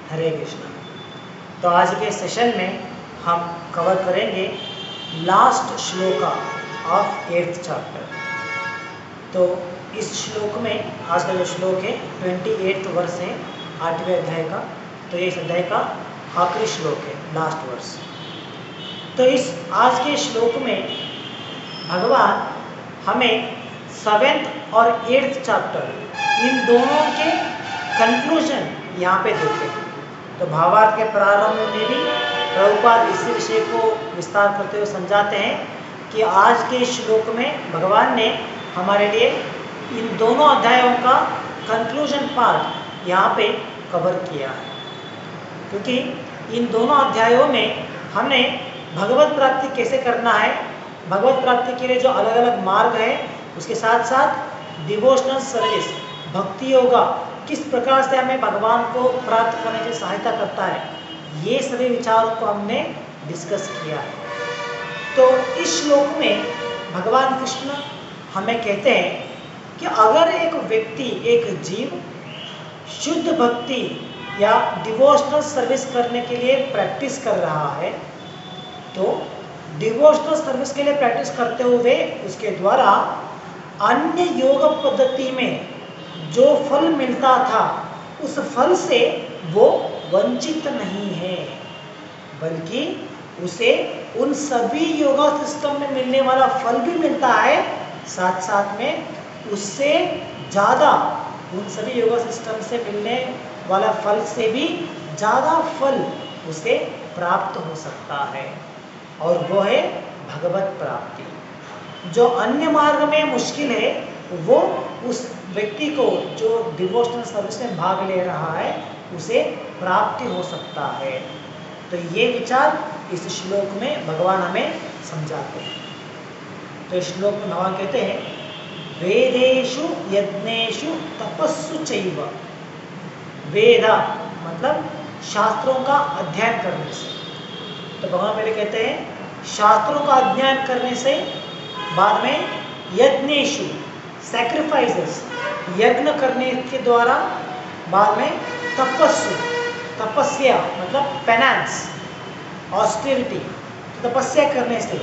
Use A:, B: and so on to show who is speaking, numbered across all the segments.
A: हरे कृष्णा। तो आज के सेशन में हम कवर करेंगे last shloka of 8th chapter. तो इस श्लोक में आज का जो श्लोक है 28th वर्ष है 8वें अध्याय का। तो ये इस अध्याय का आखिरी श्लोक है, लास्ट वर्ष। तो इस आज के श्लोक में भगवान हमें 7th और 8th चैप्टर इन दोनों के कंक्लूजन यहाँ पे देते हैं। तो भावार्थ के प्रारंभ में भी प्रभुपाद इस विषय को विस्तार करते हुए समझाते हैं कि आज के श्लोक में भगवान ने हमारे लिए इन दोनों अध्यायों का कंक्लूजन पार्ट यहाँ पे कवर किया है, क्योंकि इन दोनों अध्यायों में हमें भगवत प्राप्ति कैसे करना है, भगवत प्राप्ति के लिए जो अलग अलग मार्ग है, उसके साथ साथ डिवोशनल सर्विस भक्ति योगा किस प्रकार से हमें भगवान को प्राप्त करने की सहायता करता है, ये सभी विचारों को हमने डिस्कस किया है। तो इस श्लोक में भगवान कृष्ण हमें कहते हैं कि अगर एक व्यक्ति, एक जीव शुद्ध भक्ति या डिवोशनल सर्विस करने के लिए प्रैक्टिस कर रहा है, तो डिवोशनल सर्विस के लिए प्रैक्टिस करते हुए उसके द्वारा अन्य योग पद्धति में जो फल मिलता था उस फल से वो वंचित नहीं है, बल्कि उसे उन सभी योगा सिस्टम में मिलने वाला फल भी मिलता है, साथ साथ में उससे ज़्यादा उन सभी योगा सिस्टम से मिलने वाला फल से भी ज़्यादा फल उसे प्राप्त हो सकता है, और वो है भगवत प्राप्ति। जो अन्य मार्ग में मुश्किल है वो उस व्यक्ति को जो डिवोशनल सर्विस में भाग ले रहा है उसे प्राप्ति हो सकता है। तो ये विचार इस श्लोक में भगवान हमें समझाते हैं। तो इस श्लोक में भगवान कहते हैं, वेदेषु यज्ञेषु तपस्सु चैव। वेद मतलब शास्त्रों का अध्ययन करने से। तो भगवान पहले कहते हैं शास्त्रों का अध्ययन करने से, बाद में यज्ञेषु सैक्रिफाइसेस यज्ञ करने के द्वारा, बाद में तपस्सु तपस्या मतलब पेनांस ऑस्टेरिटी तपस्या करने से,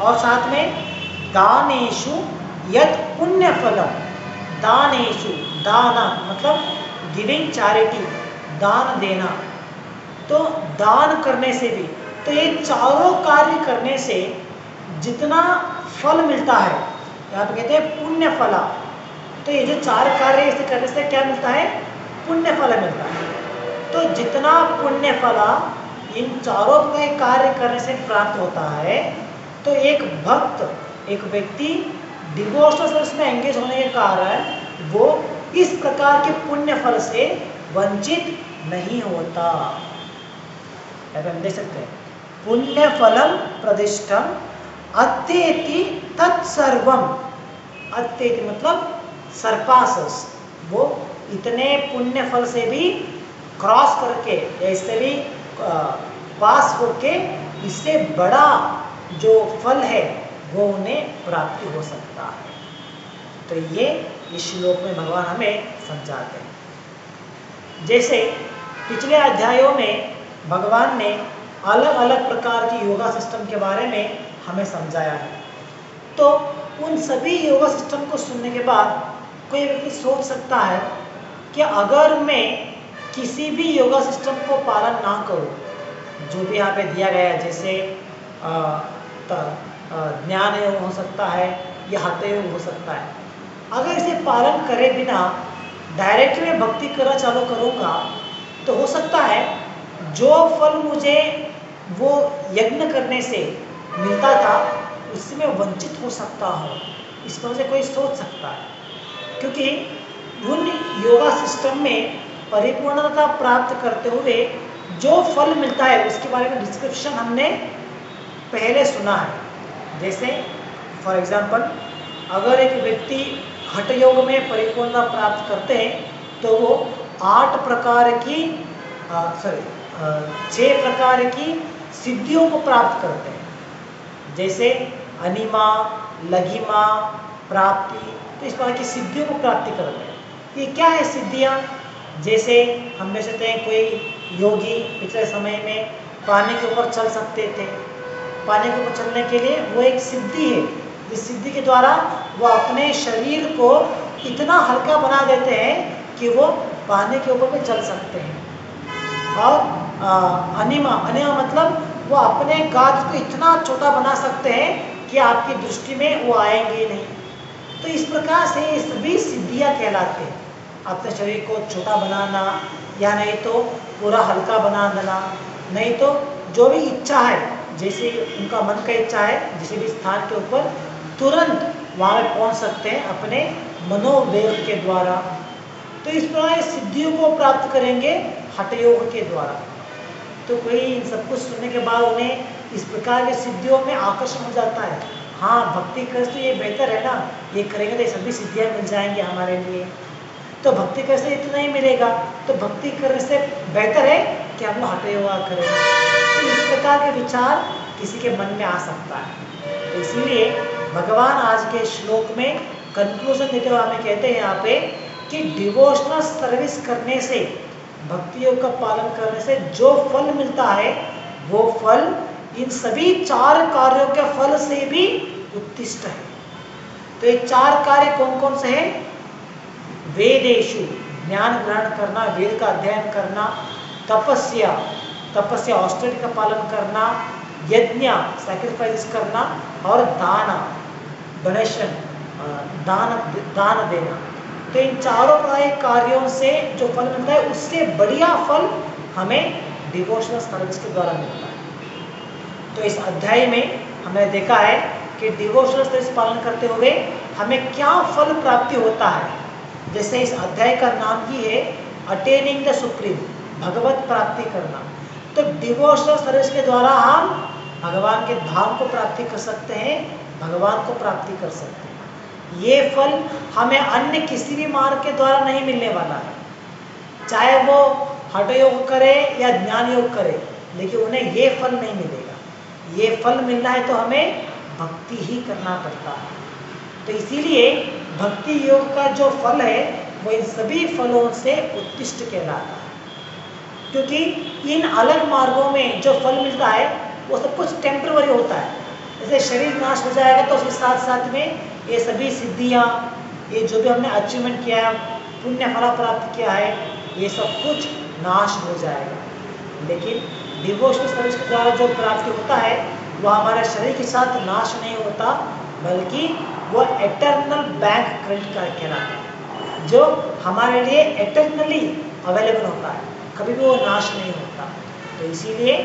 A: और साथ में दानेषु यत् पुण्य फलम। दानेषु दान मतलब गिविंग चैरिटी, दान देना, तो दान करने से भी। तो ये चारों कार्य करने से जितना फल मिलता है, यहाँ पे कहते हैं पुण्य फला। तो ये जो चार कार्य इसे करने से क्या मिलता है, पुण्य फल मिलता है। तो जितना पुण्य फला इन चारों के कार्य करने से प्राप्त होता है, तो एक भक्त, एक व्यक्ति डिवोशनल सर्विस में एंगेज होने के कारण वो इस प्रकार के पुण्य फल से वंचित नहीं होता। हम देख सकते हैं, पुण्य फलम प्रतिष्ठम अत्येति तत्सर्वम। अत्येति मतलब सरपासस, वो इतने पुण्य फल से भी क्रॉस करके या इससे भी पास होके इससे बड़ा जो फल है वो उन्हें प्राप्ति हो सकता है। तो ये इस श्लोक में भगवान हमें समझाते हैं। जैसे पिछले अध्यायों में भगवान ने अलग अलग प्रकार की योगा सिस्टम के बारे में हमें समझाया है, तो उन सभी योगा सिस्टम को सुनने के बाद कोई व्यक्ति सोच सकता है कि अगर मैं किसी भी योगा सिस्टम को पालन ना करूं, जो भी यहाँ पे दिया गया है, जैसे ज्ञान योग हो सकता है या हठ योग हो सकता है, अगर इसे पालन करे बिना डायरेक्टली मैं भक्ति करना चालू करूँगा, तो हो सकता है जो फल मुझे वो यज्ञ करने से मिलता था उससे मैं वंचित हो सकता हूँ। इस पर से कोई सोच सकता है, क्योंकि उन योगा सिस्टम में परिपूर्णता प्राप्त करते हुए जो फल मिलता है उसके बारे में डिस्क्रिप्शन हमने पहले सुना है। जैसे फॉर एग्जांपल, अगर एक व्यक्ति हठ योग में परिपूर्णता प्राप्त करते हैं तो वो 8 प्रकार की 6 प्रकार की सिद्धियों को प्राप्त करते हैं, जैसे अनिमा, लघिमा, प्राप्ति। तो इस प्रकार की सिद्धियों को प्राप्ति करते हैं। ये क्या है सिद्धियाँ? जैसे हम में से कोई योगी पिछले समय में पानी के ऊपर चल सकते थे। पानी के ऊपर चलने के लिए वो एक सिद्धि है, जिस सिद्धि के द्वारा वो अपने शरीर को इतना हल्का बना देते हैं कि वो पानी के ऊपर भी चल सकते हैं। और अनिमा मतलब वो अपने गाद को इतना छोटा बना सकते हैं कि आपकी दृष्टि में वो आएंगे नहीं। तो इस प्रकार से ये सभी सिद्धियां कहलाते हैं। अपने शरीर को छोटा बनाना, या नहीं तो पूरा हल्का बना देना, नहीं तो जो भी इच्छा है, जैसे उनका मन का इच्छा है किसी भी स्थान के ऊपर तुरंत वहाँ पे पहुँच सकते हैं अपने मनोवेग के द्वारा। तो इस प्रकार सिद्धियों को प्राप्त करेंगे हठ योग के द्वारा। तो कोई इन सब कुछ सुनने के बाद उन्हें इस प्रकार की सिद्धियों में आकर्षण हो जाता है। हाँ, भक्ति कर तो ये बेहतर है ना, ये करेंगे तो ये सभी सिद्धियाँ मिल जाएंगी हमारे लिए। तो भक्ति करने से इतना ही मिलेगा, तो भक्ति करने से बेहतर है कि हम लोग हठ योगा करें। तो इस प्रकार के विचार किसी के मन में आ सकता है। तो इसीलिए भगवान आज के श्लोक में कंक्लूजन देते हुए हमें कहते हैं यहाँ पे कि डिवोशनल सर्विस करने से, भक्ति योग का पालन करने से जो फल मिलता है वो फल इन सभी 4 कार्यों के फल से भी उत्कृष्ट है। तो ये 4 कार्य कौन कौन से हैं? वेदेषु ज्ञान ग्रहण करना, वेद का अध्ययन करना, तपस्या ऑस्टेरिटी का पालन करना, यज्ञ सैक्रिफाइस करना, और डोनेशन दान देना। तो इन चारों कार्यों से जो फल मिलता है उससे बढ़िया फल हमें डिवोशनल सर्विस के द्वारा मिलता है। तो इस अध्याय में हमने देखा है कि डिवोशनल सर्विस पालन करते हुए हमें क्या फल प्राप्ति होता है। जैसे इस अध्याय का नाम ही है अटेनिंग द सुप्रीम, भगवत प्राप्ति करना। तो डिवोशनल सर्विस के द्वारा हम भगवान के धाम को प्राप्ति कर सकते हैं, भगवान को प्राप्ति कर सकते हैं। ये फल हमें अन्य किसी भी मार्ग के द्वारा नहीं मिलने वाला है, चाहे वो हठ योग करे या ज्ञान योग करे, लेकिन उन्हें ये फल नहीं मिलेगा। ये फल मिलना है तो हमें भक्ति ही करना पड़ता है। तो इसीलिए भक्ति योग का जो फल है वो इन सभी फलों से उत्कृष्ट कहलाता है, क्योंकि इन अलग मार्गों में जो फल मिलता है वो सब कुछ टेम्पररी होता है। जैसे शरीर नाश हो जाएगा तो उसके साथ साथ में ये सभी सिद्धियाँ, ये जो भी हमने अचीवमेंट किया है, पुण्य फल प्राप्त किया है, ये सब कुछ नाश हो जाएगा। लेकिन डिवोशनल सर्विस के द्वारा जो प्राप्ति होता है वह हमारे शरीर के साथ नाश नहीं होता, बल्कि वो एटर्नल बैंक क्रेडिट कार्ड कहलाता है, जो हमारे लिए एटर्नली अवेलेबल होता है, कभी भी वो नाश नहीं होता। तो इसीलिए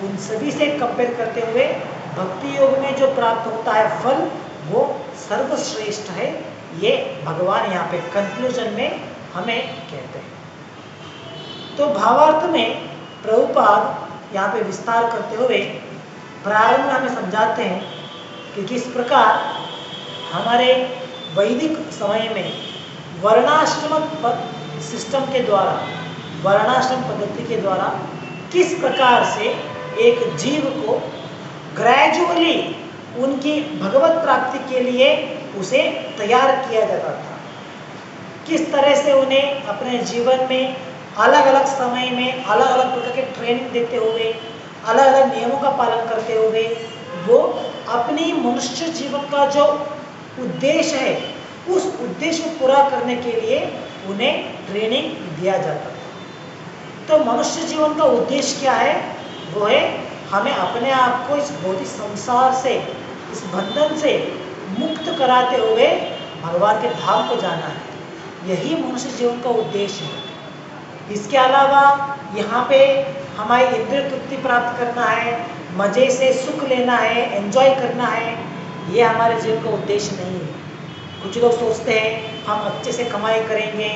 A: उन सभी से कंपेयर करते हुए भक्ति योग में जो प्राप्त होता है फल वो सर्वश्रेष्ठ है। ये भगवान यहाँ पे कंक्लूजन में हमें कहते हैं। तो भावार्थ में प्रभुपाद यहाँ पे विस्तार करते हुए प्रारंभ में हमें समझाते हैं कि किस प्रकार हमारे वैदिक समय में वर्णाश्रम सिस्टम के द्वारा, वर्णाश्रम पद्धति के द्वारा किस प्रकार से एक जीव को ग्रेजुअली उनकी भगवत प्राप्ति के लिए उसे तैयार किया जाता था। किस तरह से उन्हें अपने जीवन में अलग अलग समय में अलग अलग प्रकार के ट्रेनिंग देते हुए, अलग अलग नियमों का पालन करते हुए वो अपनी मनुष्य जीवन का जो उद्देश्य है उस उद्देश्य को पूरा करने के लिए उन्हें ट्रेनिंग दिया जाता था। तो मनुष्य जीवन का उद्देश्य क्या है? वो है हमें अपने आप को इस भौतिक संसार से, इस बंधन से मुक्त कराते हुए भगवान के धाम को जाना है। यही मनुष्य जीवन का उद्देश्य है। इसके अलावा यहाँ पे हमारी इंद्रिय तृप्ति प्राप्त करना है, मज़े से सुख लेना है, एंजॉय करना है, ये हमारे जीवन का उद्देश्य नहीं है। कुछ लोग सोचते हैं हम अच्छे से कमाई करेंगे,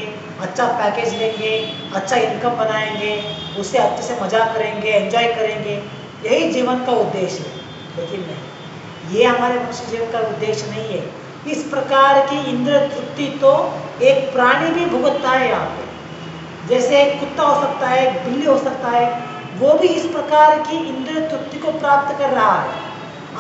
A: अच्छा पैकेज लेंगे, अच्छा इनकम बनाएंगे, उससे अच्छे से मज़ा करेंगे, एंजॉय करेंगे, यही जीवन का उद्देश्य है। लेकिन नहीं, ये हमारे मनुष्य जीवन का उद्देश्य नहीं है। इस प्रकार की इंद्रिय तृप्ति तो एक प्राणी भी भुगतता है यहाँ पे। जैसे एक कुत्ता हो सकता है, एक बिल्ली हो सकता है, वो भी इस प्रकार की इंद्रिय तृप्ति को प्राप्त कर रहा है।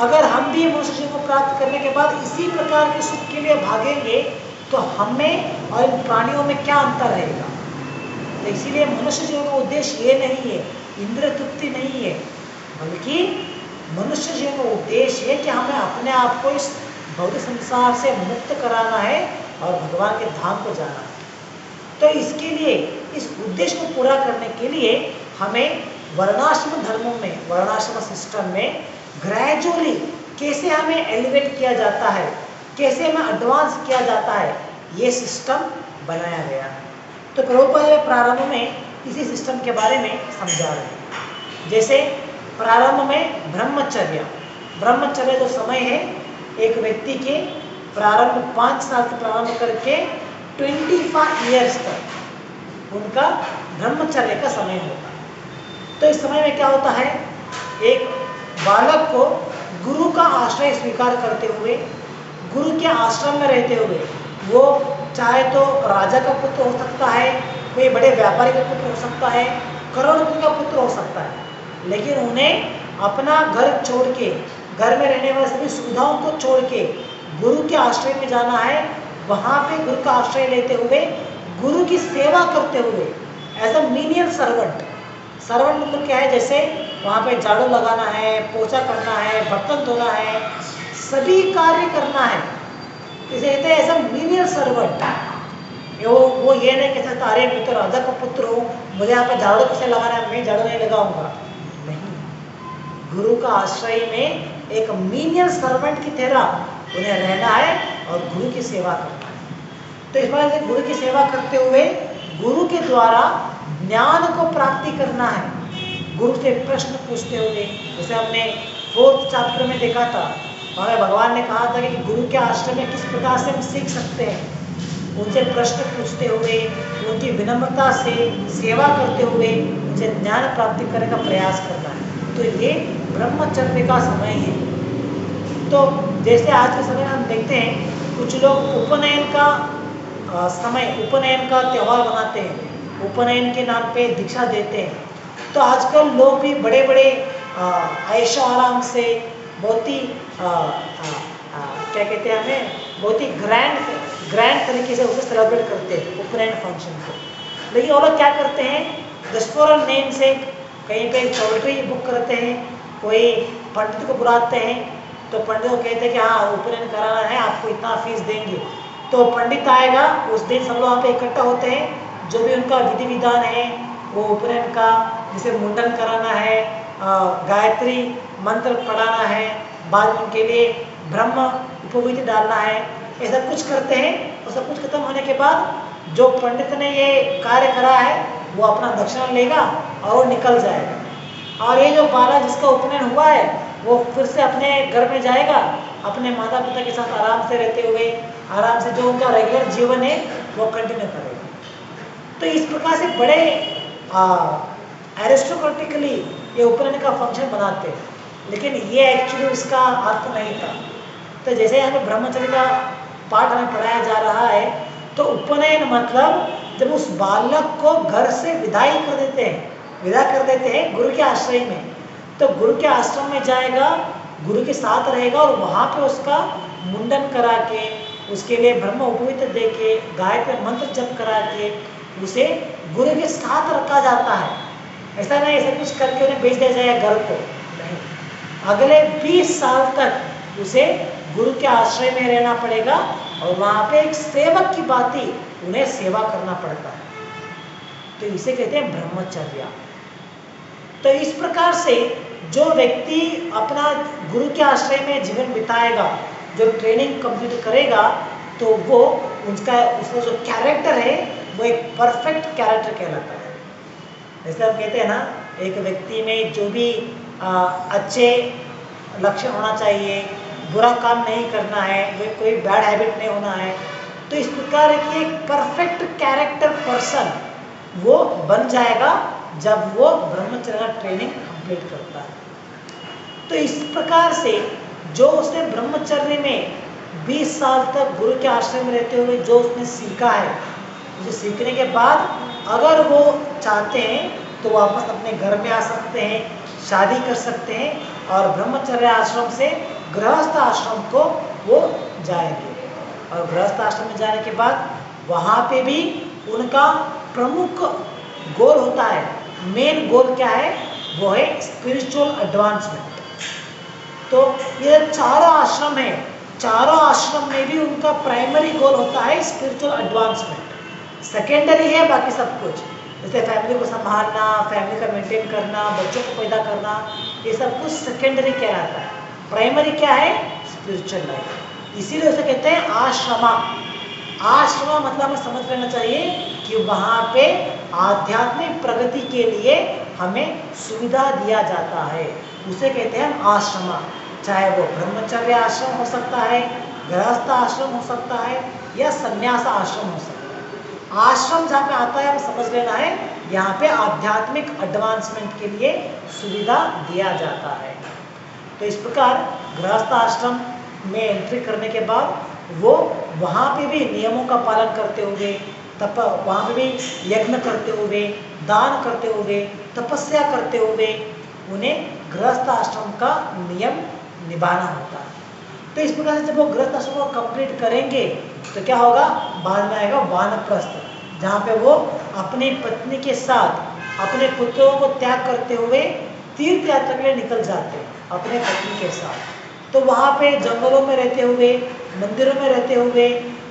A: अगर हम भी मनुष्य जीवन को प्राप्त करने के बाद इसी प्रकार के सुख के लिए भागेंगे तो हमें और इन प्राणियों में क्या अंतर रहेगा? तो इसीलिए मनुष्य जीवन का उद्देश्य ये नहीं है, इंद्रिय तृप्ति नहीं है, बल्कि मनुष्य जीवन का उद्देश्य है कि हमें अपने आप को इस भौतिक संसार से मुक्त कराना है और भगवान के धाम को जाना है। तो इसके लिए, इस उद्देश्य को पूरा करने के लिए हमें वर्णाश्रम धर्मों में, वर्णाश्रम सिस्टम में ग्रेजुअली कैसे हमें एलिवेट किया जाता है, कैसे हमें एडवांस किया जाता है, ये सिस्टम बनाया गया है। तो प्रभुपाद प्रारंभ में इसी सिस्टम के बारे में समझा रहे हैं। जैसे प्रारंभ में ब्रह्मचर्य, ब्रह्मचर्य जो समय है एक व्यक्ति के प्रारंभ 5 साल से प्रारंभ करके 25 ईयर्स तक उनका ब्रह्मचर्य का समय होता है। तो इस समय में क्या होता है, एक बालक को गुरु का आश्रय स्वीकार करते हुए, गुरु के आश्रम में रहते हुए, वो चाहे तो राजा का पुत्र हो सकता है, कोई बड़े व्यापारी का पुत्र हो सकता है, करोड़पति का पुत्र हो सकता है, लेकिन उन्हें अपना घर छोड़ के, घर में रहने वाले सभी सुविधाओं को छोड़ के गुरु के आश्रय में जाना है। वहाँ पे गुरु का आश्रय लेते हुए, गुरु की सेवा करते हुए, as a menial servant. Servant मतलब क्या है, जैसे वहाँ पे झाड़ू लगाना है, पोछा करना है, बर्तन धोना है, सभी कार्य करना है, इसे कहते हैं एज अ मीनियल सर्वेंट। वो ये नहीं कह सकता अरे मैं तो राजा का पुत्र हूँ, मुझे यहाँ पे झाड़ू कैसे लगाना है, मैं झाड़ू नहीं लगाऊंगा। नहीं, गुरु का आश्रय में एक मीनियल सर्वेंट की तरह उन्हें रहना है और गुरु की सेवा करना है। तो इस बार से गुरु की सेवा करते हुए, गुरु के द्वारा ज्ञान को प्राप्ति करना है, गुरु से प्रश्न पूछते हुए। जैसे हमने 4th चैप्टर में देखा था, हमें भगवान ने कहा था कि गुरु के आश्रय में किस प्रकार से हम सीख सकते हैं। उनसे प्रश्न पूछते हुए, उनकी विनम्रता से सेवा करते हुए उनसे ज्ञान प्राप्ति करने का प्रयास करना है। तो ये ब्रह्मचर्य का समय है। तो जैसे आज के समय में हम देखते हैं, कुछ लोग उपनयन का समय, उपनयन का त्यौहार बनाते हैं, उपनयन के नाम पे दीक्षा देते हैं। तो आजकल लोग भी बड़े बड़े ऐशो आराम से, बहुत ही क्या कहते हैं, हमें बहुत ही ग्रैंड तरीके से उसे सेलिब्रेट करते हैं उपनयन फंक्शन को। लेकिन वो लोग क्या करते हैं, जस्ट फॉर अ नेम से कहीं पे पोल्ट्री बुक करते हैं, कोई पंडित को बुलाते हैं, तो पंडित को कहते हैं कि हाँ उपनयन कराना है, आपको इतना फीस देंगे। तो पंडित आएगा, उस दिन सब लोग वहाँ पे इकट्ठा होते हैं, जो भी उनका विधि विधान है वो उपनयन का, जिसे मुंडन कराना है, गायत्री मंत्र पढ़ाना है, बाद में उनके लिए ब्रह्म उपवीत डालना है, ऐसा कुछ करते हैं। और सब कुछ खत्म होने के बाद जो पंडित ने ये कार्य करा है वो अपना दक्षिणा लेगा और वो निकल जाएगा। और ये जो बालक जिसका उपनयन हुआ है वो फिर से अपने घर में जाएगा, अपने माता पिता के साथ आराम से रहते हुए, आराम से जो उनका रेगुलर जीवन है वो कंटिन्यू करेगा। तो इस प्रकार से बड़े एरिस्टोक्रेटिकली ये उपनयन का फंक्शन बनाते हैं, लेकिन ये एक्चुअली उसका अर्थ नहीं था। तो जैसे हमें ब्रह्मचर्य का पाठ हमें पढ़ाया जा रहा है, तो उपनयन मतलब जब उस बालक को घर से विदाई कर देते हैं, विदा कर देते हैं गुरु के आश्रय में, तो गुरु के आश्रम में जाएगा, गुरु के साथ रहेगा और वहाँ पे उसका मुंडन करा के, उसके लिए ब्रह्म उपवीत दे के, गायत्री मंत्र जप करा के उसे गुरु के साथ रखा जाता है। ऐसा नहीं ऐसा कुछ करके उन्हें भेज दिया जाएगा घर को, नहीं, अगले 20 साल तक उसे गुरु के आश्रय में रहना पड़ेगा और वहाँ पे एक सेवक की भांति उन्हें सेवा करना पड़ता है। तो इसे कहते हैं ब्रह्मचर्य। तो इस प्रकार से जो व्यक्ति अपना गुरु के आश्रय में जीवन बिताएगा, जो ट्रेनिंग कंप्लीट करेगा, तो वो उसका जो कैरेक्टर है वो एक परफेक्ट कैरेक्टर कहलाता है। जैसे हम कहते हैं ना, एक व्यक्ति में जो भी अच्छे लक्षण होना चाहिए, बुरा काम नहीं करना है, वो कोई बैड हैबिट नहीं होना है, तो इस प्रकार की एक परफेक्ट कैरेक्टर पर्सन वो बन जाएगा जब वो ब्रह्मचर्य ट्रेनिंग कंप्लीट करता है। तो इस प्रकार से जो उसने ब्रह्मचर्य में 20 साल तक गुरु के आश्रम में रहते हुए जो उसने सीखा है, उसे सीखने के बाद अगर वो चाहते हैं तो वापस अपने घर में आ सकते हैं, शादी कर सकते हैं और ब्रह्मचर्य आश्रम से गृहस्थ आश्रम को वो जाएंगे। और गृहस्थ आश्रम में जाने के बाद वहाँ पे भी उनका प्रमुख गोल होता है, मेन गोल क्या है, वो है स्पिरिचुअल एडवांसमेंट। तो ये चारों आश्रम है, चारों आश्रम में भी उनका प्राइमरी गोल होता है स्पिरिचुअल एडवांसमेंट। सेकेंडरी है बाकी सब कुछ, जैसे फैमिली को संभालना, फैमिली का मेंटेन करना, बच्चों को पैदा करना, ये सब कुछ सेकेंडरी कहलाता है। प्राइमरी क्या है, स्पिरिचुअल लाइफ। इसीलिए उसे कहते हैं आश्रमा। आश्रमा मतलब हमें समझ लेना चाहिए कि वहाँ पे आध्यात्मिक प्रगति के लिए हमें सुविधा दिया जाता है, उसे कहते हैं हम आश्रमा। चाहे वो ब्रह्मचर्य आश्रम हो सकता है, गृहस्थ आश्रम हो सकता है, या संन्यास आश्रम हो सकता है। आश्रम जहाँ पे आता है हमें समझ लेना है, यहाँ पे आध्यात्मिक एडवांसमेंट के लिए सुविधा दिया जाता है। तो इस प्रकार गृहस्थ आश्रम में एंट्री करने के बाद वो वहाँ पे भी नियमों का पालन करते हुए, वहाँ पे भी यज्ञ करते हुए, दान करते हुए, तपस्या करते हुए उन्हें गृहस्थ आश्रम का नियम निभाना होता है। तो इस प्रकार से जब वो गृहस्थ आश्रम को कंप्लीट करेंगे तो क्या होगा, बाद में आएगा वानप्रस्थ, जहाँ पे वो अपनी पत्नी के साथ अपने पुत्रों को त्याग करते हुए तीर्थ यात्रा के लिए निकल जाते हैं अपने पत्नी के साथ। तो वहाँ पे जंगलों में रहते हुए, मंदिरों में रहते हुए,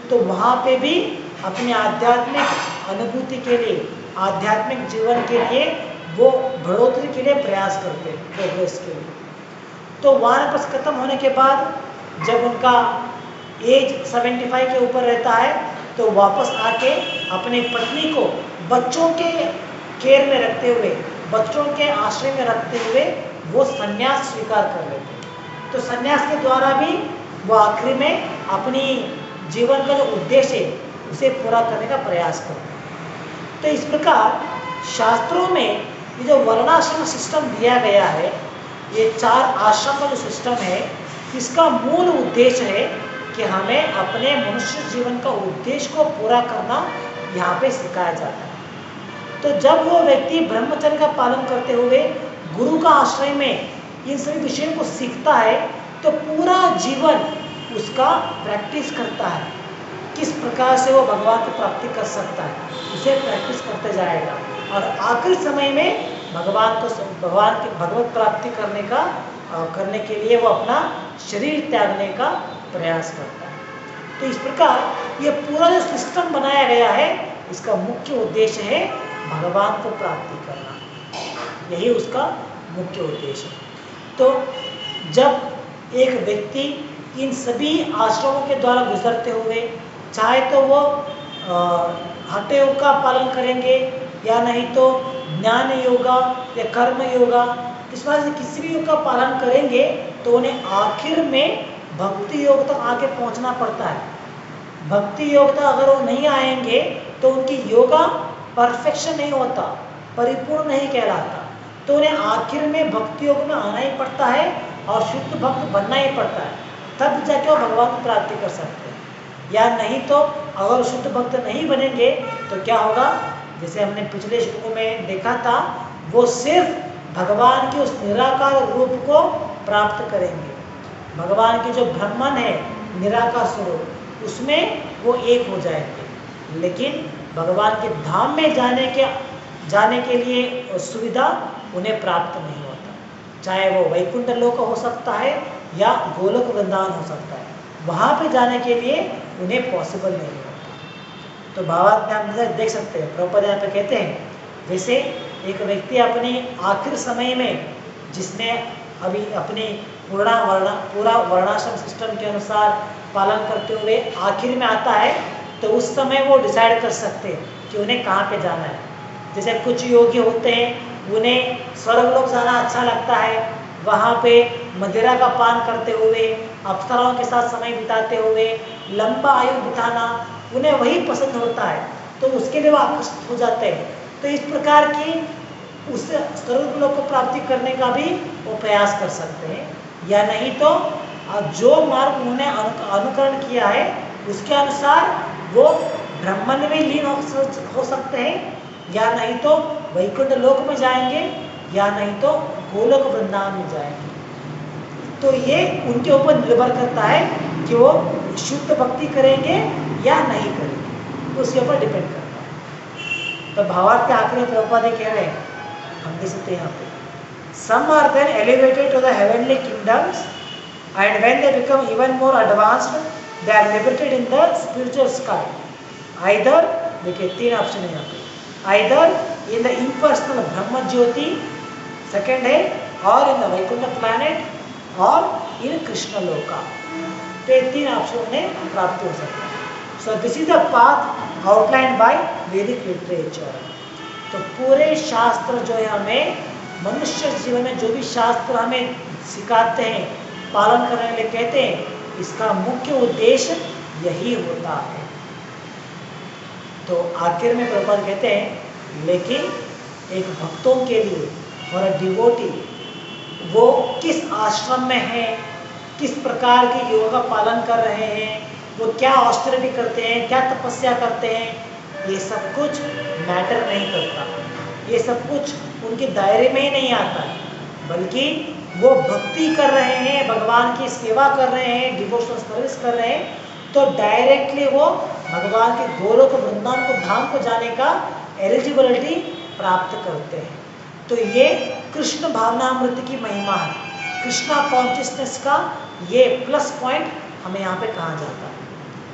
A: तो वहाँ पे भी अपनी आध्यात्मिक अनुभूति के लिए, आध्यात्मिक जीवन के लिए वो बढ़ोतरी के लिए प्रयास करते हैं, प्रोग्रेस के लिए। तो वानप्रस्थ खत्म होने के बाद जब उनका एज 75 के ऊपर रहता है तो वापस आके अपनी पत्नी को बच्चों के केयर में रखते हुए, बच्चों के आश्रय में रखते हुए वो संन्यास स्वीकार कर लेते हैं। तो संन्यास के द्वारा भी वो आखिरी में अपनी जीवन का जो उद्देश्य है उसे पूरा करने का प्रयास करते हैं। तो इस प्रकार शास्त्रों में ये जो वर्णाश्रम सिस्टम दिया गया है, ये 4 आश्रम का जो सिस्टम है, इसका मूल उद्देश्य है कि हमें अपने मनुष्य जीवन का उद्देश्य को पूरा करना यहाँ पे सिखाया जाता है। तो जब वो व्यक्ति ब्रह्मचर्य का पालन करते हुए गुरु का आश्रय में इन सभी विषयों को सीखता है तो पूरा जीवन उसका प्रैक्टिस करता है, किस प्रकार से वो भगवान की प्राप्ति कर सकता है, उसे प्रैक्टिस करते जाएगा और आखिरी समय में भगवान की भगवत प्राप्ति करने के लिए वो अपना शरीर त्यागने का प्रयास करता है। तो इस प्रकार ये पूरा जो सिस्टम बनाया गया है, इसका मुख्य उद्देश्य है भगवान को प्राप्ति करना, यही उसका मुख्य उद्देश्य है। तो जब एक व्यक्ति इन सभी आश्रमों के द्वारा गुजरते हुए, चाहे तो वो हठ योग का पालन करेंगे या नहीं तो ज्ञान योगा या कर्म योगा, इस बात से किसी भी योग का पालन करेंगे तो उन्हें आखिर में भक्ति योग तक आगे पहुंचना पड़ता है। भक्ति योग तक अगर वो नहीं आएंगे तो उनकी योगा परफेक्शन नहीं होता, परिपूर्ण नहीं कहलाता। तो उन्हें आखिर में भक्ति योग में आना ही पड़ता है और शुद्ध भक्त बनना ही पड़ता है, तब जाके वो भगवान की प्राप्ति कर सकते हैं। या नहीं तो अगर शुद्ध भक्त नहीं बनेंगे तो क्या होगा, जैसे हमने पिछले श्लोकों में देखा था, वो सिर्फ भगवान के उस निराकार रूप को प्राप्त करेंगे। भगवान के जो ब्रह्मन है निराकार स्वरूप, उसमें वो एक हो जाएंगे, लेकिन भगवान के धाम में जाने के लिए सुविधा उन्हें प्राप्त नहीं होता। चाहे वो वैकुंठ लोक हो सकता है या गोलोक वृंदावन हो सकता है, वहाँ पे जाने के लिए उन्हें पॉसिबल नहीं होता। तो भावार्थ में हम देख सकते हैं, प्रभुपाद यहाँ पे कहते हैं, जैसे एक व्यक्ति अपने आखिर समय में जिसने अभी अपने पूरा वर्णाश्रम सिस्टम के अनुसार पालन करते हुए आखिर में आता है, तो उस समय वो डिसाइड कर सकते हैं कि उन्हें कहाँ पे जाना है। जैसे कुछ योगी होते हैं, उन्हें स्वर्गलोक जाना अच्छा लगता है, वहाँ पे मदिरा का पान करते हुए, अप्सराओं के साथ समय बिताते हुए, लंबा आयु बिताना उन्हें वही पसंद होता है, तो उसके लिए वो आकर्षित हो जाते हैं। तो इस प्रकार की उस स्वर्गलोक को प्राप्ति करने का भी वो प्रयास कर सकते हैं। या नहीं तो जो मार्ग उन्होंने अनुकरण किया है उसके अनुसार वो ब्रह्मन में लीन हो सकते हैं, या नहीं तो वैकुंठ लोक में जाएंगे, या नहीं तो गोलोक वृंदावन में जाएंगे। तो ये उनके ऊपर निर्भर करता है कि वो शुद्ध भक्ति करेंगे या नहीं करेंगे, तो उसके ऊपर डिपेंड करता है। तो भावार्थ के आखिरी में प्रभुपाद कह रहे हैं, हम देख सकते हैं यहाँ पे, some are then elevated to the heavenly kingdoms and when they become even more advanced they are liberated in the spiritual sky, either, देखिए 3 ऑप्शन है यहाँ पे, either in the impersonal Brahma Jyoti, second है, और in the Vaikuntha planet और in Krishna लोका। तो ये 3 ऑप्शन उन्हें प्राप्त हो सकता है। So this is the path outline by Vedic literature. तो पूरे शास्त्र जो है हमें मनुष्य जीवन में जो भी शास्त्र हमें सिखाते हैं, पालन करने के लिए कहते हैं, इसका मुख्य उद्देश्य यही होता है। तो आखिर में प्रभुपाद कहते हैं, लेकिन एक भक्तों के लिए और डिवोटी वो किस आश्रम में है, किस प्रकार के योग का पालन कर रहे हैं, वो क्या ऑस्टेरिटी करते हैं, क्या तपस्या करते हैं, ये सब कुछ मैटर नहीं करता, ये सब कुछ उनके दायरे में ही नहीं आता है, बल्कि वो भक्ति कर रहे हैं, भगवान की सेवा कर रहे हैं, डिवोशनल सर्विस कर रहे हैं, तो डायरेक्टली वो भगवान के गोलोक वृंदावन को धाम को जाने का एलिजिबिलिटी प्राप्त करते हैं। तो ये कृष्ण भावनामृत की महिमा है, कृष्णा कॉन्शियसनेस का ये प्लस पॉइंट हमें यहाँ पे कहा जाता है।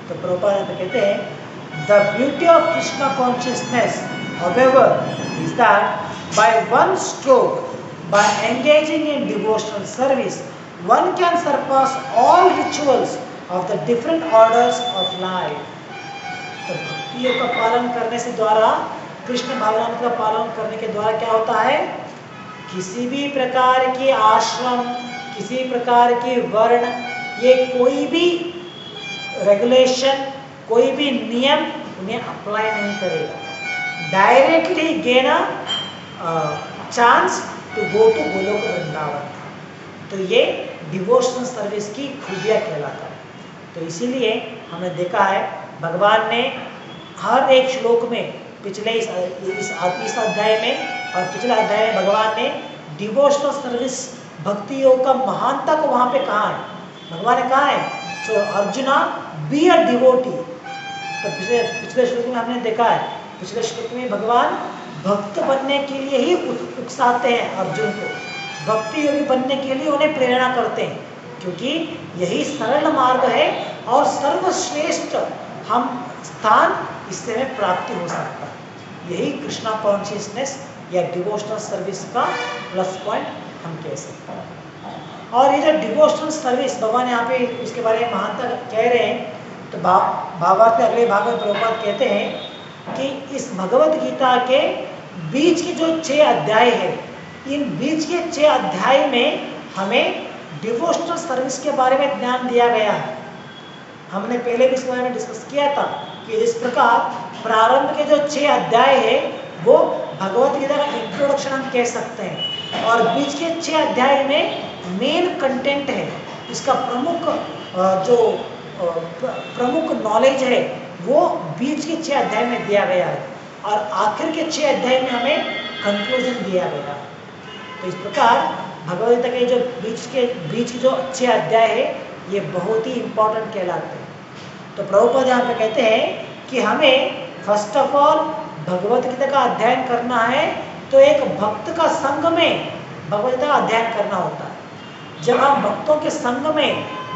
A: तो प्रभुपाद कहते हैं, the beauty of Krishna consciousness however is that by one stroke, by engaging in devotional service, one can surpass all rituals of the different orders of life। तो भक्तियों का पालन करने से द्वारा, कृष्ण भावनामृत का पालन करने के द्वारा क्या होता है, किसी भी प्रकार की आश्रम, किसी प्रकार की वर्ण, ये कोई भी रेगुलेशन, कोई भी नियम उन्हें अप्लाई नहीं करेगा, directly gain chance to go to Goloka Vrindavan. तो ये डिवोशनल सर्विस की खूबियाँ कहलाता है। तो इसीलिए हमने देखा है भगवान ने हर एक श्लोक में, पिछले इस अध्याय में और पिछले अध्याय में भगवान ने डिवोशनल सर्विस, भक्ति योग का महानता को वहाँ पे कहा है। भगवान ने कहा है, सो अर्जुना बी अ डिवोटी। तो पिछले श्लोक में हमने देखा है, पिछले श्लोक में भगवान भक्त बनने के लिए ही उकसाते हैं अर्जुन को, भक्ति योगी बनने के लिए उन्हें प्रेरणा करते हैं, क्योंकि यही सरल मार्ग है और सर्वश्रेष्ठ हम स्थान इससे में प्राप्ति हो सकता है। यही कृष्णा कॉन्शियसनेस या डिवोशनल सर्विस का प्लस पॉइंट हम कह सकते हैं। और ये जो डिवोशनल सर्विस भगवान यहाँ पे इसके बारे में महानता कह रहे हैं, तो भावार्थ के अगले भाग में प्रभुपाद कहते हैं कि इस भगवत गीता के बीच के जो 6 अध्याय है, इन बीच के 6 अध्याय में हमें डिवोशनल सर्विस के बारे में ज्ञान दिया गया है। हमने पहले भी इसके बारे में डिस्कस किया था कि जिस प्रकार प्रारंभ के जो 6 अध्याय है वो भगवत गीता का इंट्रोडक्शन हम कह सकते हैं, और बीच के 6 अध्याय में मेन कंटेंट है, इसका प्रमुख नॉलेज है वो बीच के 6 अध्याय में दिया गया है, और आखिर के 6 अध्याय में हमें कंक्लूजन दिया गया है। तो इस प्रकार भगवत गीता के जो बीच के जो 6 अध्याय है ये बहुत ही इम्पोर्टेंट कहलाते हैं। तो प्रभुपाद यहाँ पे कहते हैं कि हमें first of all Bhagavad Gita का अध्ययन करना है, तो एक भक्त का संग में भगवत गीता का अध्ययन करना होता है। जब हम भक्तों के संग में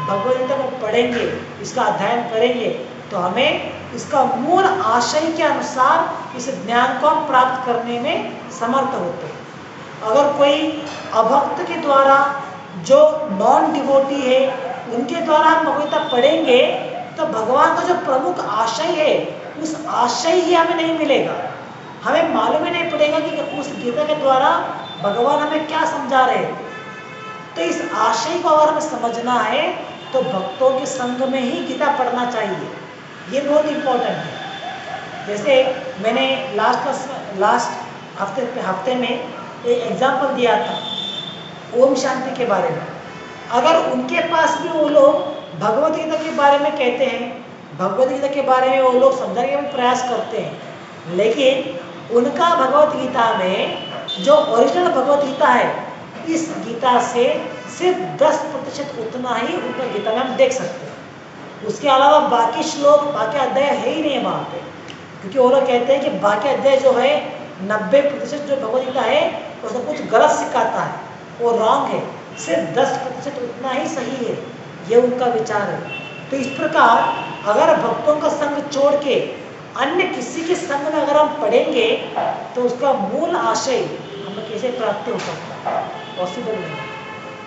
A: भगवत गीता को पढ़ेंगे, इसका अध्ययन करेंगे, तो हमें इसका मूल आशय के अनुसार इस ज्ञान को हम प्राप्त करने में समर्थ होते हैं। अगर कोई अभक्त के द्वारा, जो नॉन डिवोटी है, उनके द्वारा हम भगवत गीता पढ़ेंगे, तो भगवान का जो प्रमुख आशय है उस आशय ही हमें नहीं मिलेगा, हमें मालूम ही नहीं पड़ेगा कि उस गीता के द्वारा भगवान हमें क्या समझा रहे थे। तो इस आशय को अगर हमें समझना है तो भक्तों के संग में ही गीता पढ़ना चाहिए, ये बहुत इम्पोर्टेंट है। जैसे मैंने लास्ट हफ्ते में एक एग्जाम्पल दिया था ओम शांति के बारे में। अगर उनके पास भी वो लोग भगवत गीता के बारे में कहते हैं, भगवत गीता के बारे में वो लोग समझाने का प्रयास करते हैं, लेकिन उनका भगवत गीता में जो ओरिजिनल भगवत गीता है, इस गीता से सिर्फ 10% उतना ही उनका गीता में हम देख सकते हैं। उसके अलावा बाकी श्लोक, बाकी अध्याय है ही नहीं वहाँ पे। क्योंकि वो लोग कहते हैं कि बाकी अध्याय जो है 90% जो भगवद गीता है उसमें कुछ गलत सिखाता है, वो रॉन्ग है, सिर्फ 10% उतना ही सही है, ये उनका विचार है। तो इस प्रकार अगर भक्तों का संग छोड़ के अन्य किसी के संग में अगर हम पढ़ेंगे तो उसका मूल आशय हमें कैसे प्राप्त हो सकता है, पॉसिबल नहीं।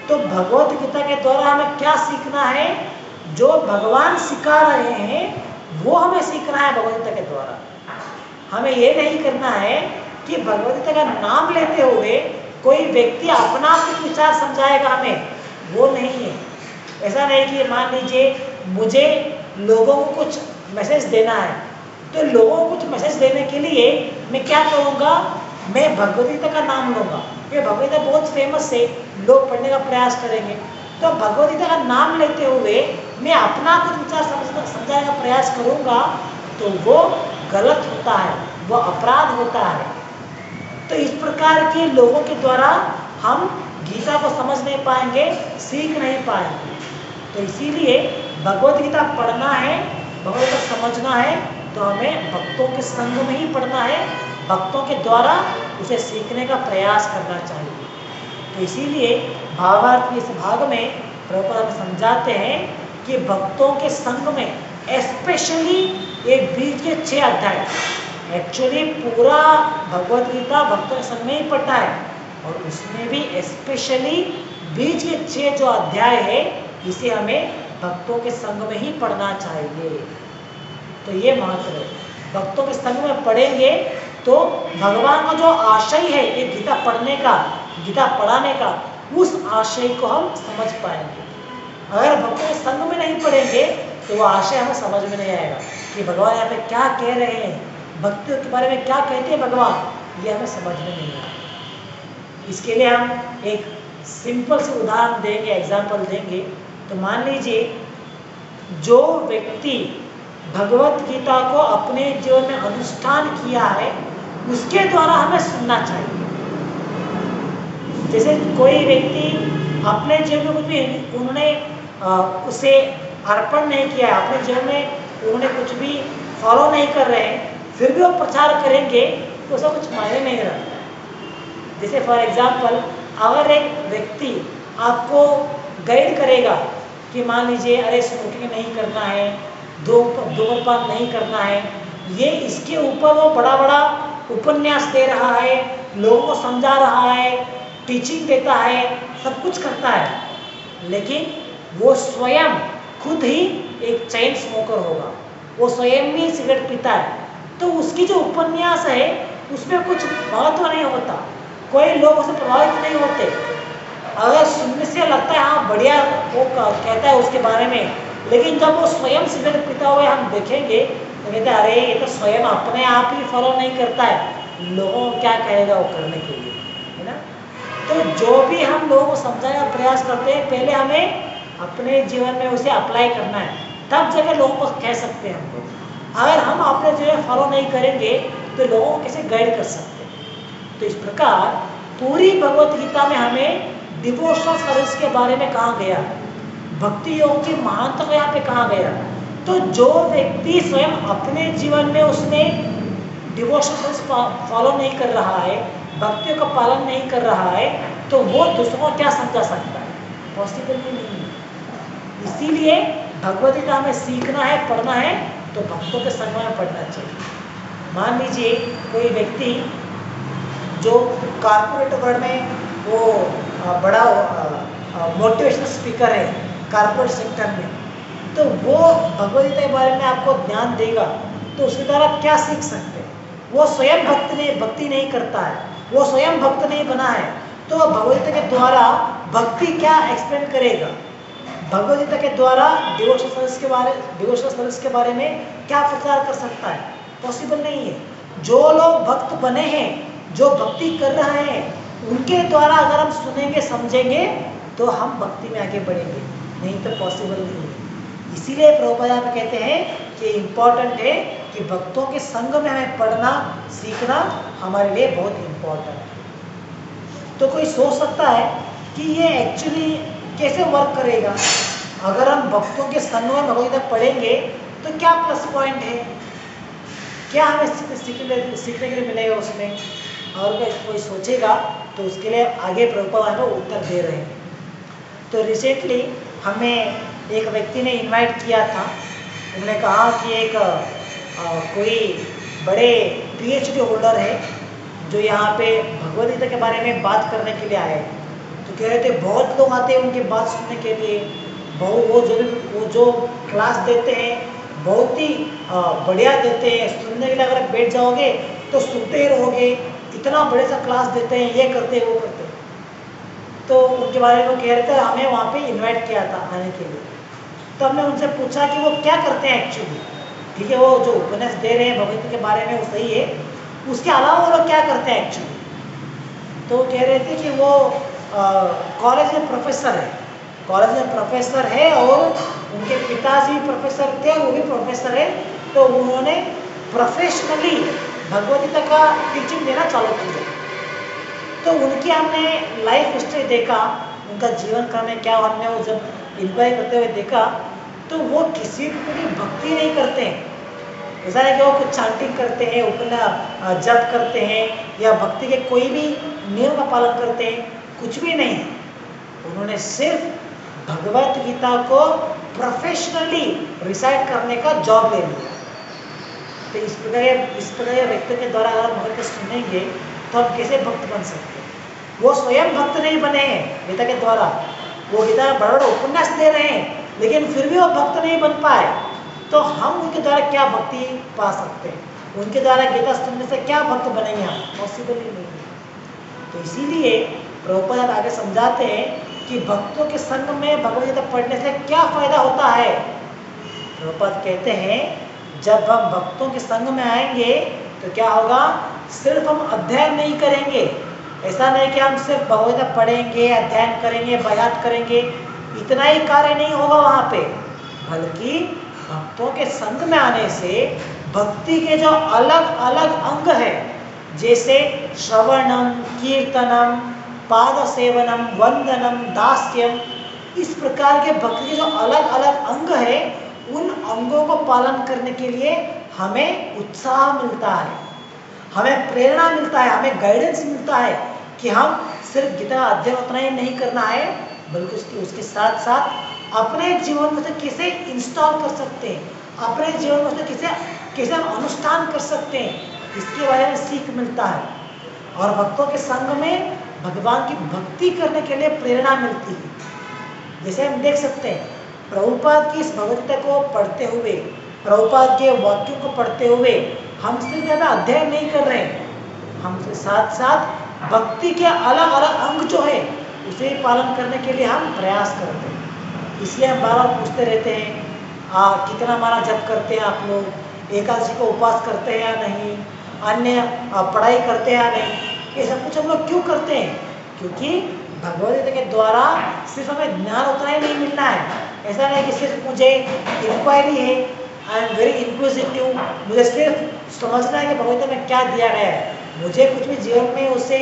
A: तो भगवत गीता के द्वारा हमें क्या सीखना है, जो भगवान सिखा रहे हैं वो हमें सीखना है भगवत गीता के द्वारा। हमें ये नहीं करना है कि भगवत गीता का नाम लेते हुए कोई व्यक्ति अपना कुछ विचार समझाएगा हमें, वो नहीं है। ऐसा नहीं कि मान लीजिए मुझे लोगों को कुछ मैसेज देना है, तो लोगों को कुछ मैसेज देने के लिए मैं क्या करूँगा, मैं भगवद गीता का नाम लूँगा, ये भगवद गीता बहुत फेमस है, लोग पढ़ने का प्रयास करेंगे। तो भगवद गीता का नाम लेते हुए मैं अपना कुछ विचार समझाने का प्रयास करूँगा तो वो गलत होता है, वो अपराध होता है। तो इस प्रकार के लोगों के द्वारा हम गीता को समझ नहीं पाएंगे, सीख नहीं पाएंगे। तो इसीलिए भगवद गीता पढ़ना है, भगवद गीता समझना है तो हमें भक्तों के संग में ही पढ़ना है, भक्तों के द्वारा उसे सीखने का प्रयास करना चाहिए। तो इसीलिए भावार्थ के इस भाग में प्रभुपाद समझाते हैं कि भक्तों के संग में स्पेशली ये बीच के 6 अध्याय, एक्चुअली पूरा भगवद गीता भक्तों के संग में ही पढ़ा है, और उसमें भी स्पेशली बीच के 6 जो अध्याय है इसे हमें भक्तों के संग में ही पढ़ना चाहिए। तो ये महत्व है, भक्तों के संग में पढ़ेंगे तो भगवान का जो आशय है ये गीता पढ़ने का, गीता पढ़ाने का, उस आशय को हम समझ पाएंगे। अगर भक्तों के संग में नहीं पढ़ेंगे तो वो आशय हमें समझ में नहीं आएगा कि भगवान यहाँ पे क्या कह रहे हैं, भक्तियों के बारे में क्या कहते हैं भगवान, ये हमें समझ में नहीं आएगा। इसके लिए हम एक सिंपल से उदाहरण देंगे, एग्जाम्पल देंगे। तो मान लीजिए जो व्यक्ति भगवत गीता को अपने जीवन में अनुष्ठान किया है उसके द्वारा हमें सुनना चाहिए। जैसे कोई व्यक्ति अपने जीवन में कुछ भी उन्होंने उसे अर्पण नहीं किया है, अपने जीवन में उन्होंने कुछ भी फॉलो नहीं कर रहे हैं, फिर भी वो प्रचार करेंगे तो उसका कुछ मायने नहीं रखता है। जैसे फॉर एग्जाम्पल अगर एक व्यक्ति आपको गाइड करेगा कि मान लीजिए अरे स्मोकिंग नहीं करना है, धूम्रपान नहीं करना है, ये इसके ऊपर वो बड़ा बड़ा उपन्यास दे रहा है, लोगों को समझा रहा है, टीचिंग देता है, सब कुछ करता है, लेकिन वो स्वयं खुद ही एक चेन स्मोकर होगा, वो स्वयं भी सिगरेट पीता है, तो उसकी जो उपन्यास है उसमें कुछ महत्व नहीं होता, कोई लोग उसे प्रभावित नहीं होते। अगर सुनने से लगता है हाँ बढ़िया वो कहता है उसके बारे में, लेकिन जब वो स्वयं सिगरेट पीता हुआ हम देखेंगे तो कहते हैं अरे ये तो स्वयं अपने आप ही फॉलो नहीं करता है, लोगों को क्या कहेगा वो करने के लिए, है ना। तो जो भी हम लोगों को समझाने का प्रयास करते हैं पहले हमें अपने जीवन में उसे अप्लाई करना है, तब जगह लोगों को कह सकते हैं हम लोग। अगर हम अपने जीवन में फॉलो नहीं करेंगे तो लोगों को कैसे गाइड कर सकते हैं। तो इस प्रकार पूरी भगवत गीता में हमें डिवोशनल सर्विस के बारे में कहा गया, भक्ति योग की महानता को यहाँ पे कहा गया। तो जो व्यक्ति स्वयं अपने जीवन में उसने डिवोशनल सर्विस फॉलो नहीं कर रहा है, भक्तियों का पालन नहीं कर रहा है, तो वो दूसरों को क्या समझा सकता है, पॉसिबल ही नहीं है। इसीलिए भगवत गीता हमें सीखना है, पढ़ना है तो भक्तों के संग में पढ़ना चाहिए। मान लीजिए कोई व्यक्ति जो कॉर्पोरेट वर्ल्ड में वो बड़ा मोटिवेशनल स्पीकर है कॉर्पोरेट सेक्टर में, तो वो भगवद गीता के बारे में आपको ज्ञान देगा तो उसके द्वारा आप क्या सीख सकते हैं। वो स्वयं भक्ति नहीं करता है, वो स्वयं भक्त नहीं बना है, तो भगवद गीता के द्वारा भक्ति क्या एक्सप्लेन करेगा, भगवद गीता के द्वारा डिवोशनल सर्विस के बारे में क्या प्रचार कर सकता है, पॉसिबल नहीं है। जो लोग भक्त बने हैं, जो भक्ति कर रहे हैं, उनके द्वारा अगर हम सुनेंगे समझेंगे तो हम भक्ति में आगे बढ़ेंगे, नहीं तो पॉसिबल नहीं है। इसीलिए प्रभुपाद यहाँ पे कहते हैं कि इम्पोर्टेंट है कि भक्तों के संग में हमें पढ़ना सीखना हमारे लिए बहुत इम्पोर्टेंट है। तो कोई सोच सकता है कि ये एक्चुअली कैसे वर्क करेगा, अगर हम भक्तों के संग में भगवद गीता पढ़ेंगे तो क्या प्लस पॉइंट है, क्या हमें सीखने के लिए मिलेगा उसमें, और कोई सोचेगा तो उसके लिए आगे प्रभुपाद हमें उत्तर दे रहे हैं। तो रिसेंटली हमें एक व्यक्ति ने इनवाइट किया था। उन्होंने कहा कि एक कोई बड़े PhD होल्डर है जो यहाँ पे भगवद गीता के बारे में बात करने के लिए आए। तो कह रहे थे बहुत लोग आते हैं उनकी बात सुनने के लिए, वो जो क्लास देते हैं बहुत ही बढ़िया देते हैं, सुनने के लिए अगर बैठ जाओगे तो सुनते ही रहोगे, इतना बड़े सा क्लास देते हैं, ये करते हैं वो करते हैं। तो उनके बारे में कह रहे थे, हमें वहाँ पे इनवाइट किया था आने के लिए। तो हमने उनसे पूछा कि वो क्या करते हैं एक्चुअली। ठीक है, वो जो उपन्यास दे रहे हैं भगवद के बारे में वो सही है, उसके अलावा वो लोग क्या करते हैं एक्चुअली। तो वो कह रहे थे कि वो कॉलेज में प्रोफेसर है, कॉलेज में प्रोफेसर है और उनके पिताजी प्रोफेसर थे, वो भी प्रोफेसर है। तो उन्होंने प्रोफेशनली भगवद गीता का टीचिंग देना चालू किया। तो उनकी हमने लाइफ हिस्ट्री देखा, उनका जीवन क्रम में क्या, हमने वो जब इंक्वायरी करते हुए देखा तो वो किसी की भक्ति नहीं करते हैं। ऐसा है कि वो कुछ चांटिंग करते हैं, उपना जप करते हैं या भक्ति के कोई भी नियम का पालन करते हैं, कुछ भी नहीं। उन्होंने सिर्फ भगवत गीता को प्रोफेशनली रिसाइट करने का जॉब ले लिया। तो इस प्रकार व्यक्ति के द्वारा अगर भगवत सुनेंगे तो हम कैसे भक्त बन सकते हैं। वो स्वयं भक्त नहीं बने हैं गीता के द्वारा, वो गीता में बड़ा बड़ा उपन्यास दे रहे हैं लेकिन फिर भी वो भक्त नहीं बन पाए, तो हम उनके द्वारा क्या भक्ति पा सकते हैं, उनके द्वारा गीता सुनने से क्या भक्त बनेंगे हम, पॉसिबल ही नहीं है। तो इसीलिए प्रभुपाद आगे समझाते हैं कि भक्तों के संग में भगवद गीता पढ़ने से क्या फायदा होता है। प्रभुपाद कहते हैं जब हम भक्तों के संग में आएंगे तो क्या होगा, सिर्फ हम अध्ययन नहीं करेंगे, ऐसा नहीं कि हम सिर्फ भगवद गीता पढ़ेंगे, अध्ययन करेंगे, बयात करेंगे, इतना ही कार्य नहीं होगा वहाँ पे, बल्कि भक्तों के संग में आने से भक्ति के जो अलग अलग अंग है, जैसे श्रवणम, कीर्तनम, पाद सेवनम, वंदनम, दास्यम, इस प्रकार के भक्ति के जो अलग अलग अंग है, उन अंगों को पालन करने के लिए हमें उत्साह मिलता है, हमें प्रेरणा मिलता है, हमें गाइडेंस मिलता है कि हम सिर्फ गीता अध्ययन उतना ही नहीं करना है, बल्कि उसके साथ साथ अपने जीवन में से कैसे इंस्टॉल कर सकते हैं, अपने जीवन में से कैसे हम अनुष्ठान कर सकते हैं, इसके बारे में सीख मिलता है। और भक्तों के संग में भगवान की भक्ति करने के लिए प्रेरणा मिलती है। जैसे हम देख सकते हैं प्रभुपाद की इस भगवद गीता को पढ़ते हुए, प्रभुपाद के वाक्यों को पढ़ते हुए हम सिर्फ ज़्यादा अध्ययन नहीं कर रहे हैं, हम उसके साथ साथ भक्ति के अलग अलग अंग जो है उसे पालन करने के लिए हम प्रयास करते हैं। इसलिए हम बार बार पूछते रहते हैं कितना माला जप करते हैं आप लोग, एकादशी को उपवास करते हैं या नहीं, अन्य पढ़ाई करते हैं या नहीं, ये सब कुछ हम लोग क्यों करते हैं, क्योंकि भगवद गीता के द्वारा सिर्फ हमें ज्ञान उतना ही नहीं मिलना है। ऐसा नहीं कि सिर्फ मुझे इंक्वायरी है, आई एम वेरी इंक्विजिटिव, मुझे सिर्फ समझना है कि भगवद गीता में क्या दिया गया है, मुझे कुछ भी जीवन में उसे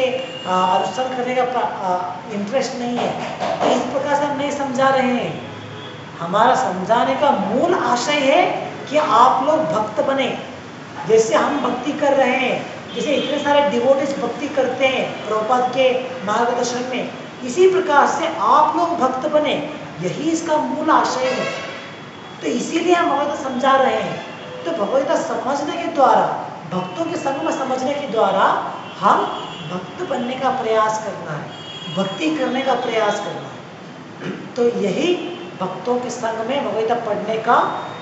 A: अनुसरण करने का इंटरेस्ट नहीं है। तो इस प्रकार से हम नहीं समझा रहे हैं। हमारा समझाने का मूल आशय है कि आप लोग भक्त बने, जैसे हम भक्ति कर रहे हैं, जैसे इतने सारे डिवोटीज भक्ति करते हैं प्रभुपाद के मार्गदर्शन में, इसी प्रकार से आप लोग भक्त बने, यही इसका मूल आशय है। तो इसीलिए हम भगवद गीता समझा रहे हैं। तो भगवद गीता समझने के द्वारा, भक्तों के संग में समझने के द्वारा हम भक्त बनने का प्रयास करना है, भक्ति करने का प्रयास करना है। तो यही भक्तों के संग में भगवद गीता पढ़ने का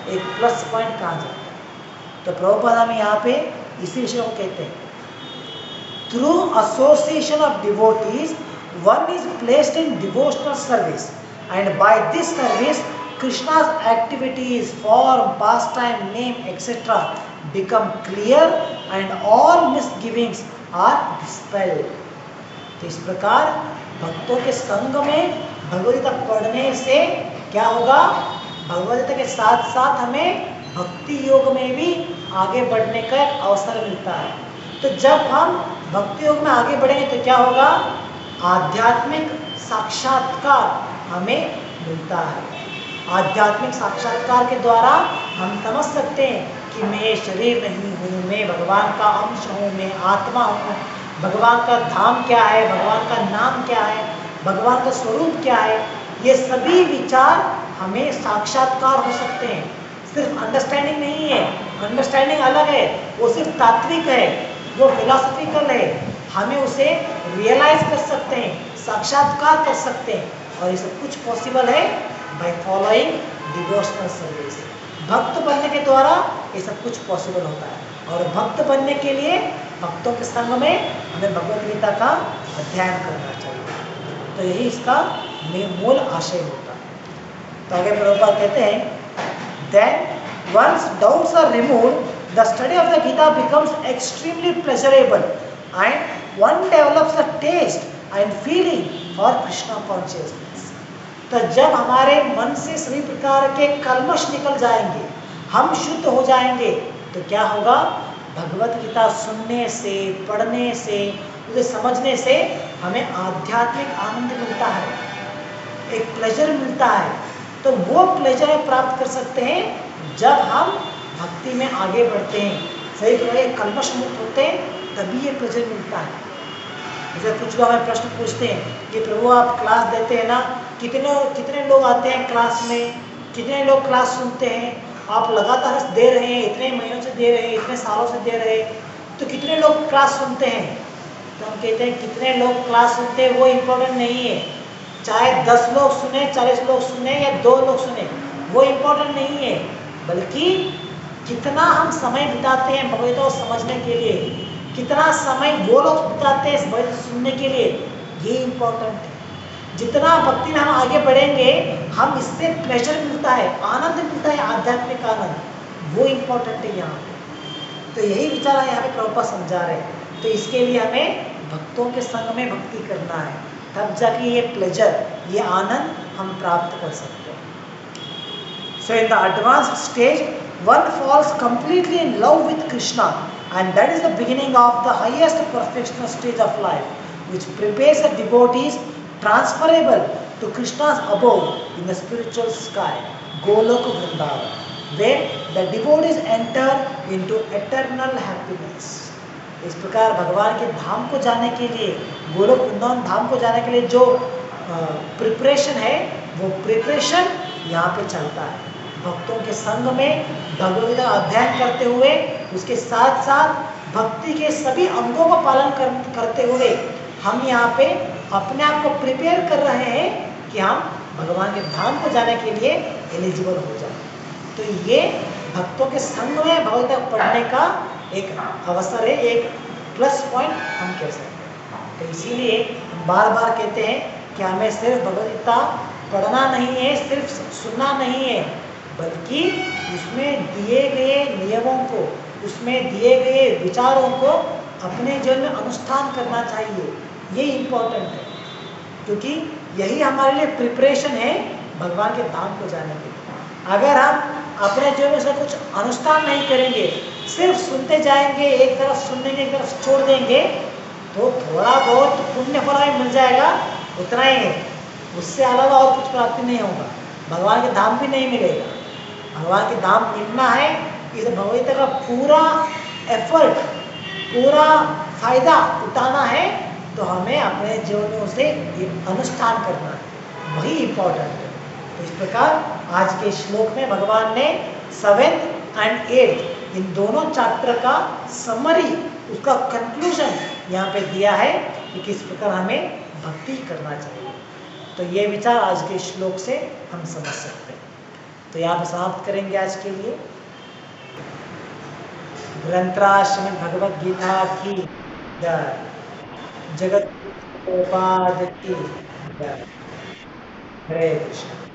A: एक प्लस पॉइंट कहा जाता है। तो प्रभुपाद हमें यहाँ पे इसी विषय को कहते हैं, through association of devotees one is placed in devotional service and by this service Krishna's activities, form, pastime, name, etc. become clear and all misgivings are dispelled. तो इस प्रकार भक्तों के संग में भगवद गीता पढ़ने से क्या होगा, भगवद गीता के साथ साथ हमें भक्ति योग में भी आगे बढ़ने का एक अवसर मिलता है। तो जब हम भक्ति योग में आगे बढ़ेंगे तो क्या होगा, आध्यात्मिक साक्षात्कार हमें मिलता है। आध्यात्मिक साक्षात्कार के द्वारा हम समझ सकते हैं कि कि मैं शरीर नहीं हूँ, मैं भगवान का अंश हूँ, मैं आत्मा हूँ, भगवान का धाम क्या है, भगवान का नाम क्या है, भगवान का स्वरूप क्या है, ये सभी विचार हमें साक्षात्कार हो सकते हैं। सिर्फ अंडरस्टैंडिंग नहीं है, अंडरस्टैंडिंग अलग है, वो सिर्फ तात्विक है, वो फिलोसफिकल है। हमें उसे रियलाइज कर सकते हैं, साक्षात्कार कर सकते हैं, और ये सब कुछ पॉसिबल है बाय फॉलोइंग डिवोशनल सर्विस। भक्त बनने के द्वारा ये सब कुछ पॉसिबल होता है, और भक्त बनने के लिए भक्तों के संग में हमें भगवत गीता का अध्ययन करना चाहिए। तो यही इसका मूल आशय होता है। तो आगे प्रभुपाद कहते हैं, then once doubts are removed, the study of the Gita becomes extremely pleasurable and one develops a taste and feeling for Krishna consciousness. तो जब हमारे मन से सभी प्रकार के कल्मश निकल जाएंगे, हम शुद्ध हो जाएंगे, तो क्या होगा? भगवत गीता सुनने से, पढ़ने से, उसे समझने से हमें आध्यात्मिक आनंद मिलता है, एक प्लेजर मिलता है। तो वो प्लेजर प्राप्त कर सकते हैं जब हम भक्ति में आगे बढ़ते हैं, सही प्रकार कल्मश मुक्त होते हैं, तभी ये प्लेजर मिलता है। जैसे कुछ लोग हमें प्रश्न पूछते हैं कि प्रभु आप क्लास देते हैं ना, कितने लोग आते हैं क्लास में, कितने लोग क्लास सुनते हैं, आप लगातार दे रहे हैं, इतने महीनों से दे रहे हैं, इतने सालों से दे रहे हैं, तो कितने लोग क्लास सुनते हैं? तो हम कहते हैं कितने लोग क्लास सुनते हैं वो इम्पोर्टेंट नहीं है, चाहे 10 लोग सुने, 40 लोग सुने या 2 लोग सुने, वो इम्पोर्टेंट नहीं है, बल्कि कितना हम समय बिताते हैं भगवत को समझने के लिए, कितना समय वो लोग बिताते हैं भगवत सुनने के लिए, ये इम्पोर्टेंट है। जितना भक्ति में हम आगे बढ़ेंगे, हम इससे प्लेजर मिलता है, आनंद मिलता है, आध्यात्मिक आनंद, वो इम्पोर्टेंट है यहाँ पे। तो यही विचार यहाँ पे प्रभुपाद समझा रहे हैं। तो इसके लिए हमें भक्तों के संग में भक्ति करना है, तब जाके ये प्लेजर, ये आनंद हम प्राप्त कर सकते हैं। So in the advanced stage one falls completely in love with Krishna, and that is the beginning of the highest perfectional stage of life, which prepares the devotees transferable to Krishna's abode in the spiritual sky, Goloka Vrindavan, where the devotees enter into eternal happiness. इस प्रकार भगवान के धाम को जाने के लिए, गोलोक वृंदावन धाम को जाने के लिए जो प्रिपरेशन है, वो प्रिपरेशन यहाँ पे चलता है। भक्तों के संग में भगवद गीता का अध्ययन करते हुए, उसके साथ साथ भक्ति के सभी अंगों का पालन करते हुए हम यहाँ पे अपने आप को प्रिपेयर कर रहे हैं कि हम भगवान के धाम को जाने के लिए एलिजिबल हो जाए। तो ये भक्तों के संग में भगवद गीता पढ़ने का एक अवसर है, एक प्लस पॉइंट हम कह सकते हैं। तो इसीलिए हम बार बार कहते हैं कि हमें सिर्फ भगवद गीता पढ़ना नहीं है, सिर्फ सुनना नहीं है, बल्कि उसमें दिए गए नियमों को, उसमें दिए गए विचारों को अपने जीवन में अनुष्ठान करना चाहिए। ये इम्पोर्टेंट है, क्योंकि यही हमारे लिए प्रिपरेशन है भगवान के धाम को जाने के लिए। अगर हम अपने जीवन में से कुछ अनुष्ठान नहीं करेंगे, सिर्फ सुनते जाएंगे, एक तरफ सुनेंगे, एक तरफ छोड़ देंगे, तो थोड़ा बहुत पुण्य फल हमें मिल जाएगा, उतना ही है, उससे अलावा और कुछ प्राप्ति नहीं होगा, भगवान के धाम भी नहीं मिलेगा। भगवान के धाम मिलना है, इस भगवद गीता का पूरा एफर्ट, पूरा फायदा उठाना है, तो हमें अपने जीवन में उसे अनुष्ठान करना है, वही इम्पोर्टेंट है। तो इस प्रकार आज के श्लोक में भगवान ने 7th and 8th इन दोनों चैप्टर का समरी, उसका कंक्लूजन यहाँ पे दिया है कि किस प्रकार हमें भक्ति करना चाहिए। तो ये विचार आज के श्लोक से हम समझ सकते हैं। तो यहाँ पे समाप्त करेंगे आज के लिए। ग्रंथराज श्रीमद् भगवद गीता की जय, जगत की जय। हरे कृष्ण।